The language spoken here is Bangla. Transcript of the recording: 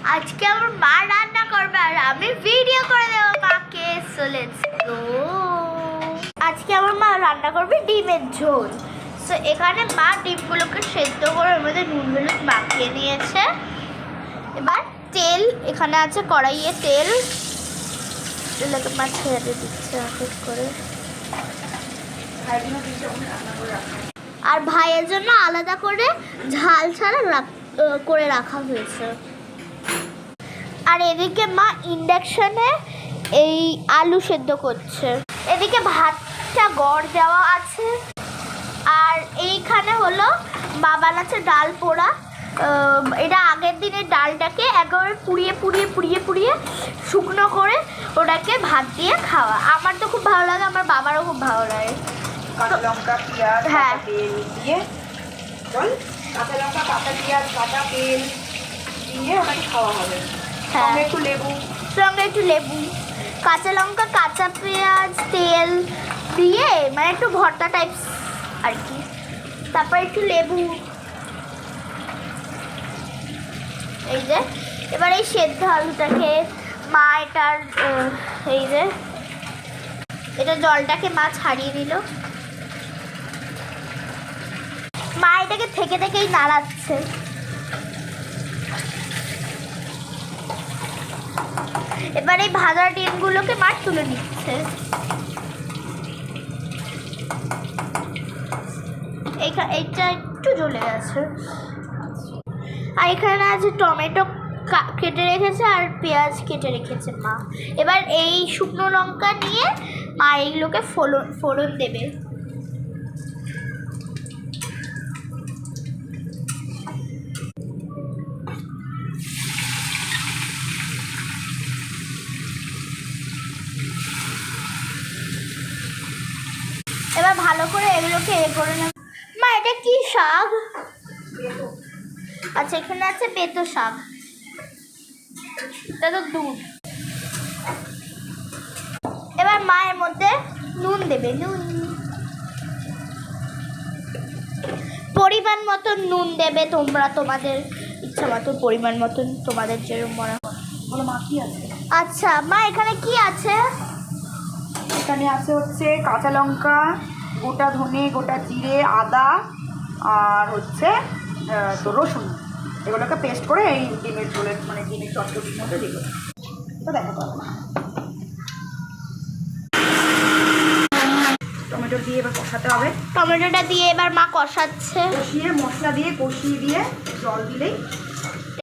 আজকে আমার মা রান্না করবে আর আমি ভিডিও করে দেবো মাকে। So let's go. আজকে আমার মা রান্না করবে ডিমের ঝোল। সো এখানে মা ডিমগুলোকে সেদ্ধ করে ওর মধ্যে নুন হলুদ মাখিয়ে নিয়েছে। এবার তেল এখানে আছে, কড়াইয়ে তেল, তেলটাকে মা ছেড়ে দিচ্ছে এক করে। আর ভাইয়ের জন্য আলাদা করে ঝাল ছাড়া করে রাখা হয়েছে। আর এদিকে মা ইন্ডাকশনে এই আলু সেদ্ধ করছে। এদিকে ভাতটা গড় দেওয়া আছে। আর এইখানে হলো মা বানাচ্ছে ডাল পোড়া। এটা আগের দিনের ডালটাকে একেবারে পুড়িয়ে পুড়িয়ে পুড়িয়ে পুড়িয়ে শুকনো করে ওটাকে ভাত দিয়ে খাওয়া। আমার তো খুব ভালো লাগে, আমার বাবারও খুব ভালো লাগে। কাঁচা লঙ্কা পেঁয়াজ তেল দিয়ে কাঁচা লঙ্কা কাঁচা পেঁয়াজ কাঁচা তেল দিয়ে ওটাকে খাওয়া হবে। সঙ্গে একটু লেবু, কাঁচা লঙ্কা কাঁচা পেঁয়াজ তেল দিয়ে মানে একটু ভর্তা টাইপ আর কি। তারপর একটু লেবু। এই যে এবার এই সেদ্ধ আলুটাকে মা এটার এই যে এটা জলটাকে মা ছাড়িয়ে নিল। মা এটাকে থেকে থেকেই নাড়াচ্ছে। এবার এই ভাজা ডিমগুলোকে মা তুলে নিচ্ছে। এইটা একটু জ্বলে গেছে। আর এখানে আছে টমেটো কেটে রেখেছে আর পেঁয়াজ কেটে রেখেছে মা। এবার এই শুকনো লঙ্কা নিয়ে মা এইগুলোকে ফোড়ন দেবে। এবার ভালো করে এগুলোকে করে নেব। মা এটা কি শাক? আচ্ছা এখানে আছে বেতো শাক। এটা তো দুধ। এবার মায়ের মধ্যে নুন দেবে, নুন পরিমাণ মতন নুন দেবে। তোমরা তোমাদের ইচ্ছা মতো পরিমাণ মতন তোমাদের যেরকম মনে হয়। মা কি আছে? আচ্ছা মা এখানে কি আছে? এখানে আছে হচ্ছে কাঁচা লঙ্কা, গোটা ধনে, গোটা জিরে, আদা আর হচ্ছে তো রসুন। এগুলোকে পেস্ট করে এই ডিমের ঝোলের মানে ডিমের চটচটির মধ্যে দিব। তো দেখা পাবো না। টমেটো দিয়ে এবার কষাতে হবে। টমেটোটা দিয়ে এবার মা কষাচ্ছে। কষিয়ে মশলা দিয়ে কষিয়ে দিয়ে জল দিলেই